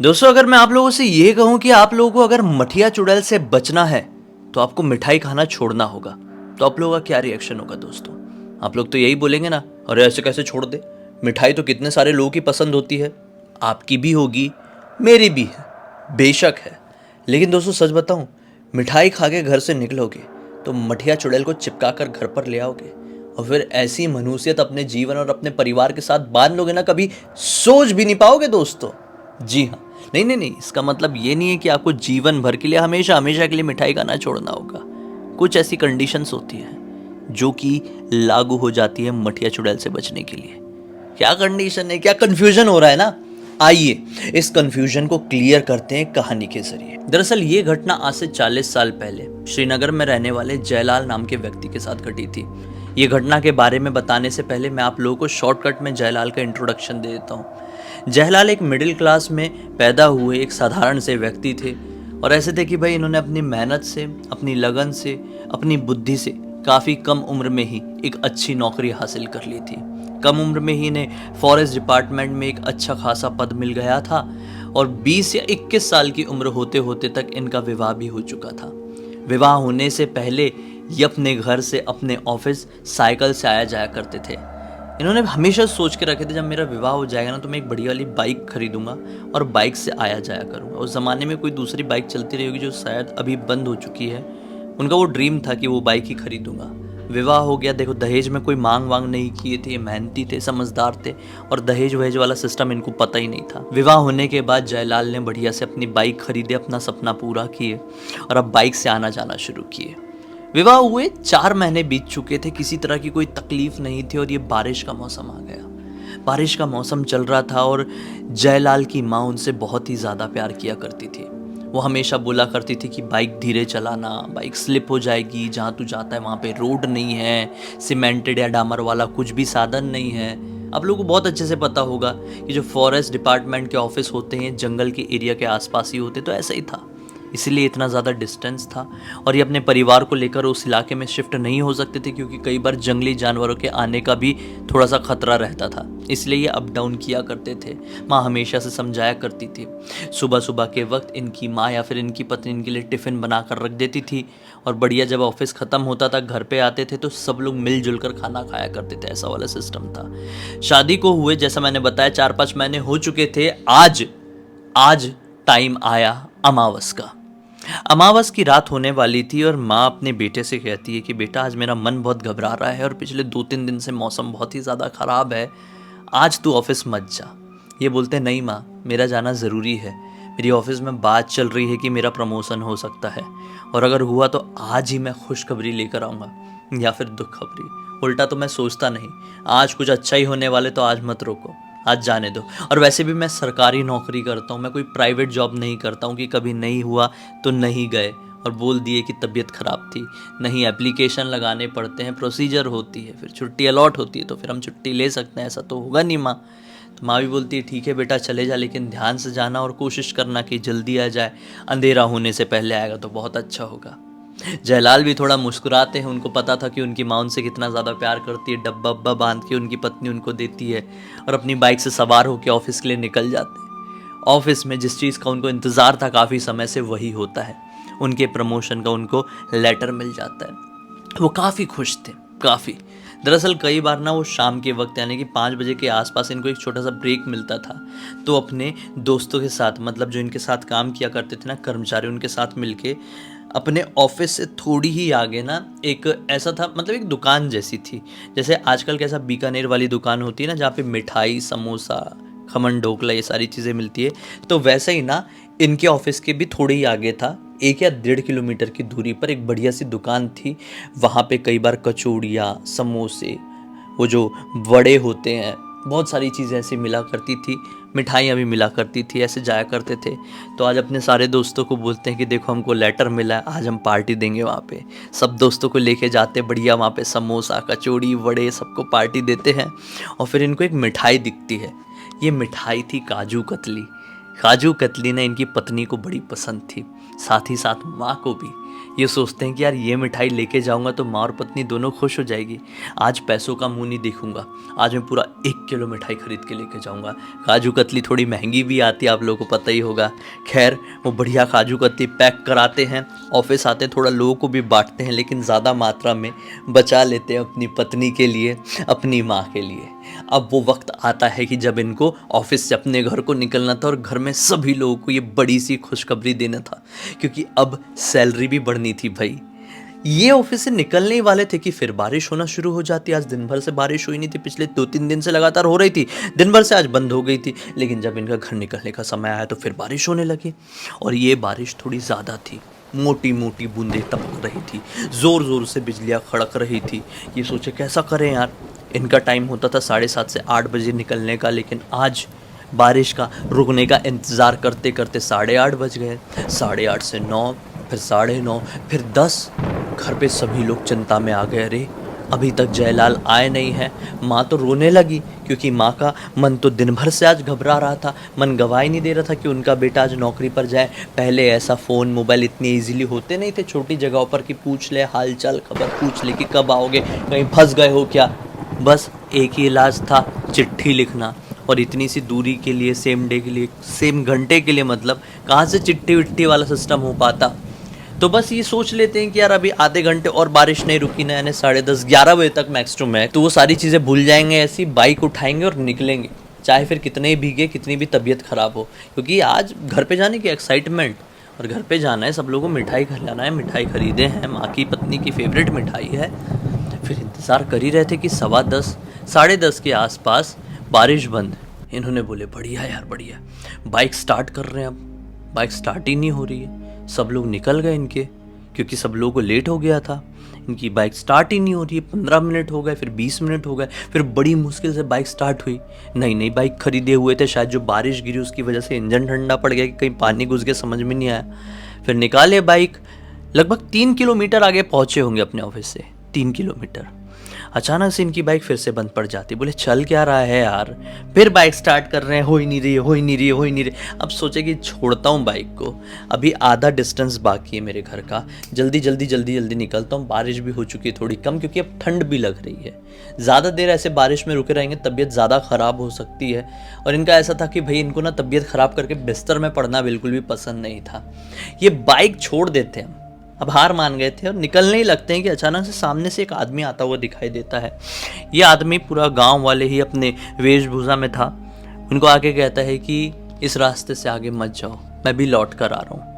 दोस्तों, अगर मैं आप लोगों से ये कहूं कि आप लोगों को अगर मठिया चुड़ैल से बचना है तो आपको मिठाई खाना छोड़ना होगा, तो आप लोगों का क्या रिएक्शन होगा दोस्तों? आप लोग तो यही बोलेंगे ना, अरे ऐसे कैसे छोड़ दे, मिठाई तो कितने सारे लोगों की पसंद होती है, आपकी भी होगी, मेरी भी है, बेशक है। लेकिन दोस्तों सच बताऊं, मिठाई खा के घर से निकलोगे तो मठिया चुड़ैल को चिपका कर घर पर ले आओगे और फिर ऐसी मनुष्यत अपने जीवन और अपने परिवार के साथ बांध लोगे ना, कभी सोच भी नहीं पाओगे दोस्तों। जी हाँ, नहीं नहीं नहीं, इसका मतलब ये नहीं है कि आपको जीवन भर के लिए हमेशा हमेशा के लिए मिठाई खाना छोड़ना होगा। कुछ ऐसी कंडीशंस होती हैं जो कि लागू हो जाती है मठिया चुड़ैल से बचने के लिए। क्या कंडीशन है, क्या कंफ्यूजन हो रहा है ना? आइए इस कंफ्यूजन को क्लियर करते हैं कहानी के जरिए। दरअसल ये घटना आज से 40 साल पहले श्रीनगर में रहने वाले जयलाल नाम के व्यक्ति के साथ घटी थी। ये घटना के बारे में बताने से पहले मैं आप लोगों को शॉर्टकट में जयलाल का इंट्रोडक्शन दे देता हूँ। जयलाल एक मिडिल क्लास में पैदा हुए एक साधारण से व्यक्ति थे और ऐसे थे कि भाई इन्होंने अपनी मेहनत से, अपनी लगन से, अपनी बुद्धि से काफ़ी कम उम्र में ही एक अच्छी नौकरी हासिल कर ली थी। कम उम्र में ही इन्हें फॉरेस्ट डिपार्टमेंट में एक अच्छा खासा पद मिल गया था और 20 या 21 साल की उम्र होते होते तक इनका विवाह भी हो चुका था। विवाह होने से पहले ये अपने घर से अपने ऑफिस साइकिल से आया जाया करते थे। इन्होंने हमेशा सोच के रखे थे, जब मेरा विवाह हो जाएगा ना तो मैं एक बढ़िया वाली बाइक खरीदूंगा और बाइक से आया जाया करूंगा। उस ज़माने में कोई दूसरी बाइक चलती रही होगी जो शायद अभी बंद हो चुकी है। उनका वो ड्रीम था कि वो बाइक ही खरीदूंगा। विवाह हो गया, देखो दहेज में कोई मांग वांग नहीं किए थे, मेहनती थे, समझदार थे और दहेज वहेज वाला सिस्टम इनको पता ही नहीं था। विवाह होने के बाद जयलाल ने बढ़िया से अपनी बाइक खरीदे, अपना सपना पूरा किए और अब बाइक से आना जाना शुरू किए। विवाह हुए 4 महीने बीत चुके थे, किसी तरह की कोई तकलीफ नहीं थी और ये बारिश का मौसम आ गया। बारिश का मौसम चल रहा था और जयलाल की माँ उनसे बहुत ही ज़्यादा प्यार किया करती थी। वो हमेशा बोला करती थी कि बाइक धीरे चलाना, बाइक स्लिप हो जाएगी, जहाँ तू जाता है वहाँ पे रोड नहीं है, सीमेंटेड या डामर वाला कुछ भी साधन नहीं है। आप लोगों को बहुत अच्छे से पता होगा कि जो फॉरेस्ट डिपार्टमेंट के ऑफिस होते हैं जंगल के एरिया के आसपास ही होते, तो ऐसा ही था, इसीलिए इतना ज़्यादा डिस्टेंस था और ये अपने परिवार को लेकर उस इलाके में शिफ्ट नहीं हो सकते थे क्योंकि कई बार जंगली जानवरों के आने का भी थोड़ा सा खतरा रहता था, इसलिए ये अप डाउन किया करते थे। माँ हमेशा से समझाया करती थी। सुबह सुबह के वक्त इनकी माँ या फिर इनकी पत्नी इनके लिए टिफ़िन बना कर रख देती थी और बढ़िया जब ऑफिस ख़त्म होता था घर पे आते थे तो सब लोग मिलजुल कर खाना खाया करते थे, ऐसा वाला सिस्टम था। शादी को हुए जैसा मैंने बताया 4-5 महीने हो चुके थे। आज टाइम आया अमावस का। अमावस की रात होने वाली थी और माँ अपने बेटे से कहती है कि बेटा आज मेरा मन बहुत घबरा रहा है और पिछले 2-3 दिन से मौसम बहुत ही ज़्यादा ख़राब है, आज तू ऑफिस मत जा। ये बोलते नहीं माँ, मेरा जाना ज़रूरी है, मेरी ऑफिस में बात चल रही है कि मेरा प्रमोशन हो सकता है और अगर हुआ तो आज ही मैं खुशखबरी लेकर आऊँगा या फिर दुख खबरी। उल्टा तो मैं सोचता नहीं, आज कुछ अच्छा ही होने वाले तो आज मत रोको, आज जाने दो। और वैसे भी मैं सरकारी नौकरी करता हूँ, मैं कोई प्राइवेट जॉब नहीं करता हूँ कि कभी नहीं हुआ तो नहीं गए और बोल दिए कि तबीयत ख़राब थी। नहीं, एप्लीकेशन लगाने पड़ते हैं, प्रोसीजर होती है, फिर छुट्टी अलॉट होती है तो फिर हम छुट्टी ले सकते हैं, ऐसा तो होगा नहीं माँ। तो माँ भी बोलती है ठीक है बेटा चले जा, लेकिन ध्यान से जाना और कोशिश करना कि जल्दी आ जाए, अंधेरा होने से पहले आएगा तो बहुत अच्छा होगा। जयलाल भी थोड़ा मुस्कुराते हैं, उनको पता था कि उनकी माँ उनसे कितना ज़्यादा प्यार करती है। डब्बा उब्बा बांध के उनकी पत्नी उनको देती है और अपनी बाइक से सवार होकर ऑफिस के लिए निकल जाते हैं। ऑफिस में जिस चीज़ का उनको इंतज़ार था काफ़ी समय से वही होता है, उनके प्रमोशन का उनको लेटर मिल जाता है। वो काफ़ी खुश थे, काफ़ी। दरअसल कई बार ना वो शाम के वक्त यानी कि 5 बजे के आसपास इनको एक छोटा सा ब्रेक मिलता था, तो अपने दोस्तों के साथ, मतलब जो इनके साथ काम किया करते थे ना कर्मचारी, उनके साथ मिलके अपने ऑफिस से थोड़ी ही आगे ना एक ऐसा था, मतलब एक दुकान जैसी थी, जैसे आजकल कैसा बीकानेर वाली दुकान होती है ना जहाँ पे मिठाई, समोसा, खमन ढोकला ये सारी चीज़ें मिलती है, तो वैसे ही ना इनके ऑफिस के भी थोड़े ही आगे था, 1 या 1.5 किलोमीटर की दूरी पर एक बढ़िया सी दुकान थी। वहाँ पे कई बार कचौड़ियाँ, समोसे, वो जो वड़े होते हैं, बहुत सारी चीज़ें ऐसी मिला करती थी, मिठाइयाँ भी मिला करती थी, ऐसे जाया करते थे। तो आज अपने सारे दोस्तों को बोलते हैं कि देखो हमको लेटर मिला है, आज हम पार्टी देंगे वहाँ पे। सब दोस्तों को लेके जाते बढ़िया वहाँ पे, समोसा, कचौड़ी, वड़े, सबको पार्टी देते हैं और फिर इनको एक मिठाई दिखती है। ये मिठाई थी काजू कतली। काजू कतली ने इनकी पत्नी को बड़ी पसंद थी, साथ ही साथ माँ को भी। ये सोचते हैं कि यार ये मिठाई लेके जाऊंगा तो माँ और पत्नी दोनों खुश हो जाएगी। आज पैसों का मुंह नहीं देखूंगा, आज मैं पूरा 1 किलो मिठाई खरीद के लेके जाऊंगा। काजू कतली थोड़ी महंगी भी आती है, आप लोगों को पता ही होगा। खैर वो बढ़िया काजू कतली पैक कराते हैं, ऑफिस आते हैं, थोड़ा लोगों को भी बांटते हैं, लेकिन ज़्यादा मात्रा में बचा लेते हैं अपनी पत्नी के लिए, अपनी माँ के लिए। अब वो वक्त आता है कि जब इनको ऑफिस से अपने घर को निकलना था और घर में सभी लोगों को ये बड़ी सी खुशखबरी देना था, क्योंकि अब सैलरी भी बढ़नी थी भाई। ये ऑफिस से निकलने ही वाले थे कि फिर बारिश होना शुरू हो जाती। आज दिन भर से बारिश हुई नहीं थी, पिछले 2-3 दिन से लगातार हो रही थी, दिन भर से आज बंद हो गई थी। लेकिन जब इनका घर निकलने का समय आया तो फिर बारिश होने लगी, और ये बारिश थोड़ी ज़्यादा थी। मोटी मोटी बूंदें टपक रही थी, ज़ोर ज़ोर से बिजलियाँ खड़क रही थी। ये सोचे कैसा करें यार। इनका टाइम होता था 7:30 से 8 बजे निकलने का, लेकिन आज बारिश का रुकने का इंतज़ार करते करते 8:30 बज गए। 8:30 से 9, फिर 9:30, फिर 10। घर पे सभी लोग चिंता में आ गए। अरे अभी तक जयलाल आए नहीं हैं। माँ तो रोने लगी, क्योंकि माँ का मन तो दिन भर से आज घबरा रहा था, मन गवाही नहीं दे रहा था कि उनका बेटा आज नौकरी पर जाए। पहले ऐसा फ़ोन मोबाइल इतने इजीली होते नहीं थे छोटी जगहों पर कि पूछ ले हाल चाल, खबर पूछ ले कि कब आओगे, कहीं फंस गए हो क्या। बस एक ही इलाज था, चिट्ठी लिखना। और इतनी सी दूरी के लिए, सेम डे के लिए, सेम घंटे के लिए, मतलब कहाँ से चिट्ठी विट्ठी वाला सिस्टम हो पाता। तो बस ये सोच लेते हैं कि यार अभी आधे घंटे और बारिश नहीं रुकी ना, यानी 10:30 11 बजे तक मैक्स टू मैक्स, तो वो सारी चीज़ें भूल जाएंगे। ऐसी बाइक उठाएंगे और निकलेंगे, चाहे फिर कितने ही भीगे, कितनी भी तबीयत ख़राब हो, क्योंकि आज घर पे जाने की एक्साइटमेंट, और घर पे जाना है, सब लोगों को मिठाई खिलाना है। मिठाई खरीदे हैं, माँ की पत्नी की फेवरेट मिठाई है। फिर इंतज़ार कर ही रहे थे कि 10:15 10:30 के आसपास बारिश बंद। इन्होंने बोले बढ़िया यार बढ़िया। बाइक स्टार्ट कर रहे हैं, अब बाइक स्टार्ट ही नहीं हो रही है। सब लोग निकल गए इनके, क्योंकि सब लोगों को लेट हो गया था। इनकी बाइक स्टार्ट ही नहीं हो रही है। 15 मिनट हो गए, फिर 20 मिनट हो गए, फिर बड़ी मुश्किल से बाइक स्टार्ट हुई। नई नई बाइक खरीदे हुए थे, शायद जो बारिश गिरी उसकी वजह से इंजन ठंडा पड़ गया कि कहीं पानी घुस गया, समझ में नहीं आया। फिर निकाले बाइक, लगभग 3 किलोमीटर आगे पहुँचे होंगे अपने ऑफिस से, 3 किलोमीटर। अचानक से इनकी बाइक फिर से बंद पड़ जाती। बोले चल क्या रहा है यार। फिर बाइक स्टार्ट कर रहे हैं, हो ही नहीं रही है, हो ही नहीं रही है, हो ही नहीं रही। अब सोचे कि छोड़ता हूँ बाइक को, अभी आधा डिस्टेंस बाकी है मेरे घर का, जल्दी जल्दी जल्दी जल्दी निकलता हूँ। बारिश भी हो चुकी है थोड़ी कम, क्योंकि अब ठंड भी लग रही है। ज़्यादा देर ऐसे बारिश में रुके रहेंगे तबीयत ज़्यादा ख़राब हो सकती है। और इनका ऐसा था कि भाई इनको ना तबीयत ख़राब करके बिस्तर में पड़ना बिल्कुल भी पसंद नहीं था। ये बाइक छोड़ देते हैं, अब हार मान गए थे और निकलने ही लगते हैं कि अचानक से सामने से एक आदमी आता हुआ दिखाई देता है। ये आदमी पूरा गांव वाले ही अपने वेशभूषा में था। उनको आगे कहता है कि इस रास्ते से आगे मत जाओ, मैं भी लौट कर आ रहा हूँ।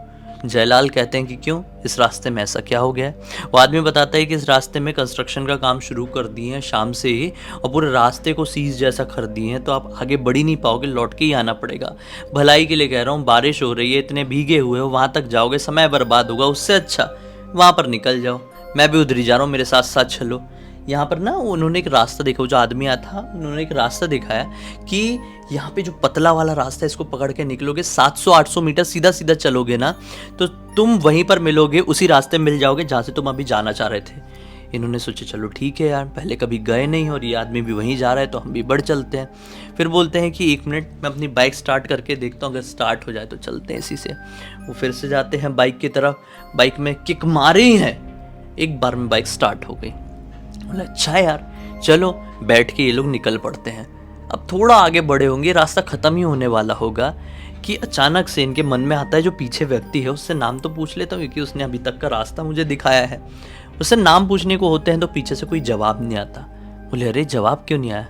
जयलाल कहते हैं कि क्यों, इस रास्ते में ऐसा क्या हो गया है। वो आदमी बताता है कि इस रास्ते में कंस्ट्रक्शन का काम शुरू कर दिए हैं शाम से ही, और पूरे रास्ते को सीज जैसा कर दिए हैं, तो आप आगे बढ़ ही नहीं पाओगे, लौट के ही आना पड़ेगा। भलाई के लिए कह रहा हूँ, बारिश हो रही है, इतने भीगे हुए हो, वहाँ तक जाओगे समय बर्बाद होगा, उससे अच्छा वहाँ पर निकल जाओ। मैं भी उधर ही जा रहा हूँ, मेरे साथ साथ चलो। यहाँ पर ना उन्होंने एक रास्ता देखा, वो जो आदमी आया था उन्होंने एक रास्ता दिखाया कि यहाँ पे जो पतला वाला रास्ता है, इसको पकड़ के निकलोगे 700-800 मीटर सीधा सीधा चलोगे ना, तो तुम वहीं पर मिलोगे, उसी रास्ते मिल जाओगे जहाँ से तुम अभी जाना चाह रहे थे। इन्होंने सोचा चलो ठीक है यार, पहले कभी गए नहीं और ये आदमी भी वहीं जा रहा है तो हम भी बढ़ चलते हैं। फिर बोलते हैं कि 1 मिनट मैं अपनी बाइक स्टार्ट करके देखता हूँ, अगर स्टार्ट हो जाए तो चलते हैं इसी से। वो फिर से जाते हैं बाइक की तरफ, बाइक में किक मारी है, एक बार में बाइक स्टार्ट हो गई। बोले अच्छा यार चलो, बैठ के ये लोग निकल पड़ते हैं। अब थोड़ा आगे बढ़े होंगे, रास्ता ख़त्म ही होने वाला होगा कि अचानक से इनके मन में आता है जो पीछे व्यक्ति है उससे नाम तो पूछ लेता हूँ, क्योंकि उसने अभी तक का रास्ता मुझे दिखाया है। उससे नाम पूछने को होते हैं तो पीछे से कोई जवाब नहीं आता। बोले अरे जवाब क्यों नहीं आया,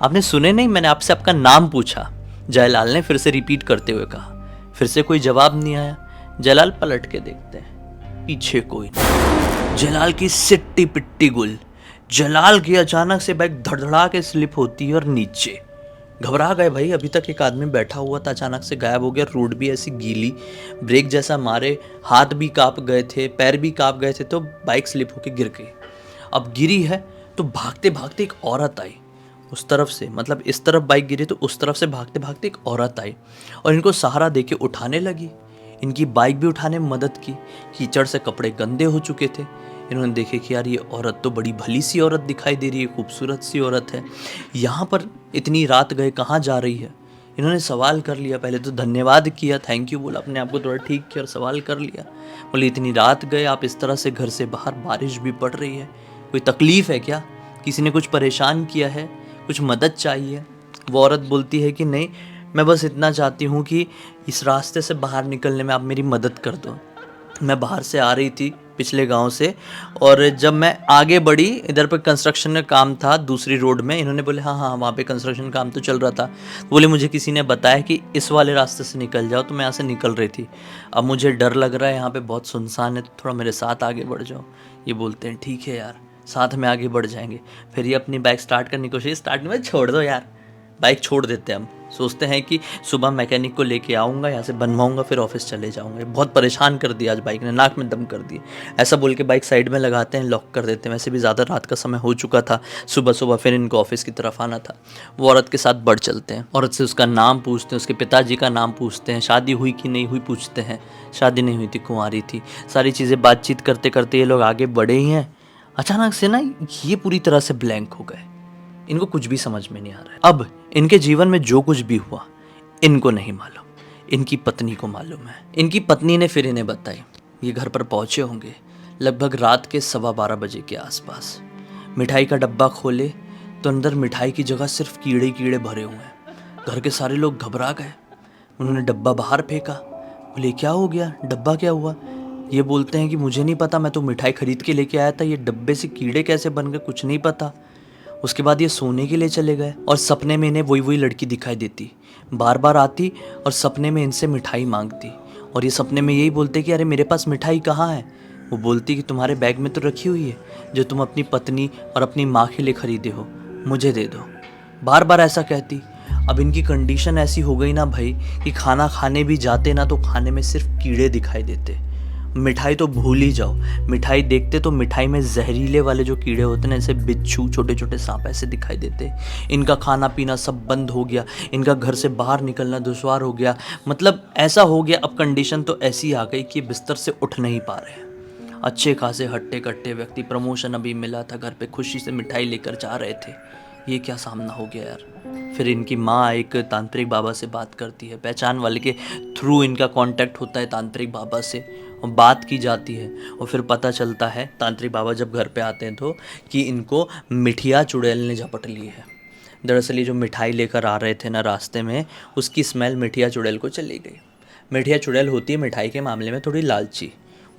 आपने सुने नहीं, मैंने आपसे आपका नाम पूछा। जयलाल ने फिर से रिपीट करते हुए कहा। फिर से कोई जवाब नहीं आया। जयलाल पलट के देखते हैं, पीछे कोई नहीं। जयलाल की सिट्टी पिट्टी गुल। जयलाल की अचानक से बाइक धड़धड़ा के स्लिप होती है और नीचे। घबरा गए भाई, अभी तक एक आदमी बैठा हुआ था, अचानक से गायब हो गया। रोड भी ऐसी गीली, ब्रेक जैसा मारे, हाथ भी कांप गए थे, पैर भी कांप गए थे, तो बाइक स्लिप होके गिर गई। अब गिरी है तो भागते भागते एक औरत आई उस तरफ से, मतलब इस तरफ बाइक गिरी तो उस तरफ से भागते भागते एक औरत आई और इनको सहारा देके उठाने लगी। इनकी बाइक भी उठाने में मदद की। कीचड़ से कपड़े गंदे हो चुके थे। इन्होंने देखे कि यार ये औरत तो बड़ी भली सी औरत दिखाई दे रही है, खूबसूरत सी औरत है, यहाँ पर इतनी रात गए कहाँ जा रही है। इन्होंने सवाल कर लिया, पहले तो धन्यवाद किया, थैंक यू बोला, अपने आप को थोड़ा ठीक किया और सवाल कर लिया। बोले इतनी रात गए आप इस तरह से घर से बाहर, बारिश भी पड़ रही है, कोई तकलीफ़ है क्या, किसी ने कुछ परेशान किया है, कुछ मदद चाहिए? वो औरत बोलती है कि नहीं, मैं बस इतना चाहती हूँ कि इस रास्ते से बाहर निकलने में आप मेरी मदद कर दो। मैं बाहर से आ रही थी पिछले गांव से, और जब मैं आगे बढ़ी, इधर पे कंस्ट्रक्शन का काम था दूसरी रोड में। इन्होंने बोले हाँ हाँ वहाँ पे कंस्ट्रक्शन काम तो चल रहा था। तो बोले मुझे किसी ने बताया कि इस वाले रास्ते से निकल जाओ, तो मैं यहाँ से निकल रही थी। अब मुझे डर लग रहा है, यहाँ पे बहुत सुनसान है, तो थोड़ा मेरे साथ आगे बढ़ जाओ। ये बोलते हैं ठीक है यार, साथ में आगे बढ़ जाएंगे। फिर ये अपनी बाइक स्टार्ट करने की कोशिश, स्टार्ट में छोड़ दो यार, बाइक छोड़ देते हैं हम। सोचते हैं कि सुबह मैकेनिक को लेके आऊँगा, यहाँ से बनवाऊँगा, फिर ऑफिस चले जाऊँगा। बहुत परेशान कर दिया आज बाइक ने, नाक में दम कर दिए। ऐसा बोल के बाइक साइड में लगाते हैं, लॉक कर देते हैं। वैसे भी ज़्यादा रात का समय हो चुका था, सुबह सुबह फिर इनको ऑफिस की तरफ आना था। वो औरत के साथ बढ़ चलते हैं, औरत से उसका नाम पूछते हैं, उसके पिताजी का नाम पूछते हैं, शादी हुई कि नहीं हुई पूछते हैं। शादी नहीं हुई थी, कुंवारी थी। सारी चीज़ें बातचीत करते करते ये लोग आगे बढ़े ही हैं, अचानक से ना ये पूरी तरह से ब्लैंक हो गए। इनको कुछ भी समझ में नहीं आ रहा है। अब इनके जीवन में जो कुछ भी हुआ इनको नहीं मालूम, इनकी पत्नी को मालूम है। इनकी पत्नी ने फिर इन्हें बताई। ये घर पर पहुंचे होंगे लगभग रात के 12:15 बजे के आसपास। मिठाई का डब्बा खोले तो अंदर मिठाई की जगह सिर्फ कीड़े कीड़े भरे हुए हैं। घर के सारे लोग घबरा गए। उन्होंने डब्बा बाहर फेंका। बोले क्या हो गया, डब्बा क्या हुआ? ये बोलते हैं कि मुझे नहीं पता, मैं तो मिठाई खरीद के लेके आया था, ये डब्बे से कीड़े कैसे बन गए कुछ नहीं पता। उसके बाद ये सोने के लिए चले गए और सपने में इन्हें वही लड़की दिखाई देती, बार बार आती और सपने में इनसे मिठाई मांगती। और ये सपने में यही बोलते कि अरे मेरे पास मिठाई कहाँ है? वो बोलती कि तुम्हारे बैग में तो रखी हुई है, जो तुम अपनी पत्नी और अपनी माँ के लिए खरीदे हो, मुझे दे दो। बार बार ऐसा कहती। अब इनकी कंडीशन ऐसी हो गई ना भाई कि खाना खाने भी जाते ना तो खाने में सिर्फ कीड़े दिखाई देते। मिठाई तो भूल ही जाओ, मिठाई देखते तो मिठाई में जहरीले वाले जो कीड़े होते हैं ना, ऐसे बिच्छू छोटे छोटे सांप ऐसे दिखाई देते। इनका खाना पीना सब बंद हो गया, इनका घर से बाहर निकलना दुश्वार हो गया। मतलब ऐसा हो गया, अब कंडीशन तो ऐसी आ गई कि बिस्तर से उठ नहीं पा रहे। अच्छे खासे हट्टे कट्टे व्यक्ति, प्रमोशन अभी मिला था, घर पे खुशी से मिठाई लेकर जा रहे थे। ये क्या सामना हो गया यार। फिर इनकी माँ एक तांत्रिक बाबा से बात करती है, पहचान वाले के थ्रू इनका कांटेक्ट होता है तांत्रिक बाबा से, और बात की जाती है। और फिर पता चलता है तांत्रिक बाबा जब घर पे आते हैं तो कि इनको मिठिया चुड़ैल ने झपट ली है। दरअसल ये जो मिठाई लेकर आ रहे थे ना रास्ते में, उसकी स्मेल मिठिया चुड़ैल को चली गई। मिठिया चुड़ैल होती है मिठाई के मामले में थोड़ी लालची,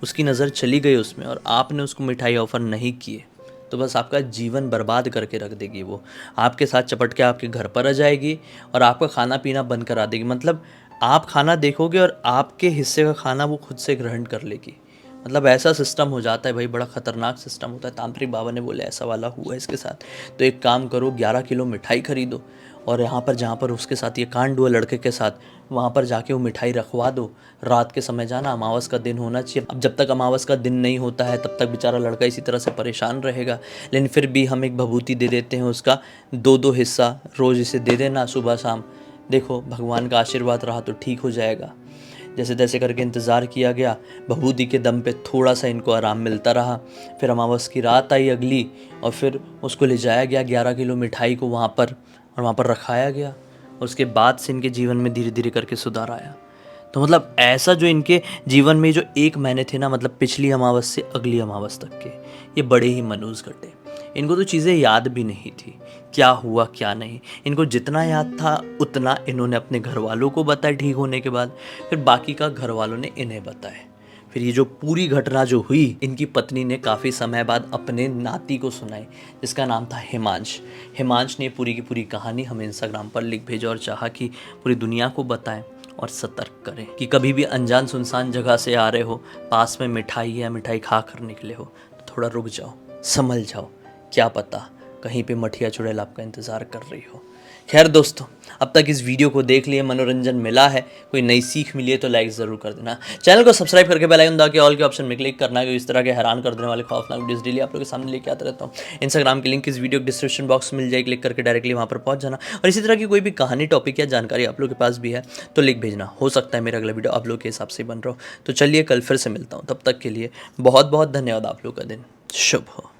उसकी नज़र चली गई उसमें, और आपने उसको मिठाई ऑफ़र नहीं किए तो बस आपका जीवन बर्बाद करके रख देगी। वो आपके साथ चपट के आपके घर पर आ जाएगी और आपका खाना पीना बंद करा देगी। मतलब आप खाना देखोगे और आपके हिस्से का खाना वो खुद से ग्रहण कर लेगी। मतलब ऐसा सिस्टम हो जाता है भाई, बड़ा ख़तरनाक सिस्टम होता है। तांत्रिक बाबा ने बोले ऐसा वाला हुआ है इसके साथ, तो एक काम करो 11 किलो मिठाई खरीदो और यहाँ पर जहाँ पर उसके साथ ये कांड हुआ लड़के के साथ, वहाँ पर जाके वो मिठाई रखवा दो। रात के समय जाना, अमावस का दिन होना चाहिए। अब जब तक अमावस का दिन नहीं होता है तब तक बेचारा लड़का इसी तरह से परेशान रहेगा। लेकिन फिर भी हम एक भभूति दे देते हैं, उसका 2-2 हिस्सा रोज़ इसे दे देना सुबह शाम। देखो भगवान का आशीर्वाद रहा तो ठीक हो जाएगा। जैसे तैसे करके इंतज़ार किया गया, भभूति के दम पे थोड़ा सा इनको आराम मिलता रहा। फिर अमावस की रात आई अगली, और फिर उसको ले जाया गया 11 किलो मिठाई को वहाँ पर, और वहाँ पर रखाया गया। उसके बाद से इनके जीवन में धीरे धीरे करके सुधार आया। तो मतलब ऐसा जो इनके जीवन में जो 1 महीने थे ना, मतलब पिछली अमावस से अगली अमावस तक के, ये बड़े ही मनूस घटे। इनको तो चीज़ें याद भी नहीं थी, क्या हुआ क्या नहीं। इनको जितना याद था उतना इन्होंने अपने घर वालों को बताया ठीक होने के बाद, फिर बाकी का घर वालों ने इन्हें बताया। फिर ये जो पूरी घटना जो हुई, इनकी पत्नी ने काफ़ी समय बाद अपने नाती को सुनाई, जिसका नाम था हिमांश। हिमांश ने पूरी की पूरी कहानी हमें इंस्टाग्राम पर लिख भेजा और चाहा कि पूरी दुनिया को बताएं और सतर्क करें कि कभी भी अनजान सुनसान जगह से आ रहे हो, पास में मिठाई या मिठाई खा कर निकले हो, तो थोड़ा रुक जाओ, संभल जाओ, क्या पता कहीं पे मठिया चुड़ैल आपका इंतज़ार कर रही हो। खैर दोस्तों, अब तक इस वीडियो को देख लिए, मनोरंजन मिला है, कोई नई सीख मिली है तो लाइक ज़रूर कर देना। चैनल को सब्सक्राइब करके बेल आइकन दबा के ऑल के ऑप्शन में क्लिक करना है। इस तरह के हैरान कर देने वाले खौफनाक वीडियोस डेली आप लोगों के सामने लेके आता रहता हूँ। इंस्टाग्राम की लिंक इस वीडियो के डिस्क्रिप्शन बॉक्स में मिल जाए, क्लिक करके डायरेक्टली वहाँ पर पहुँच जाना। और इसी तरह की कोई भी कहानी, टॉपिक या जानकारी आप लोग के पास भी है तो लिख भेजना। हो सकता है मेरा अगला वीडियो आप लोग के हिसाब से बन रहा हो। तो चलिए कल फिर से मिलता हूँ, तब तक के लिए बहुत बहुत धन्यवाद। आप लोग का दिन शुभ हो।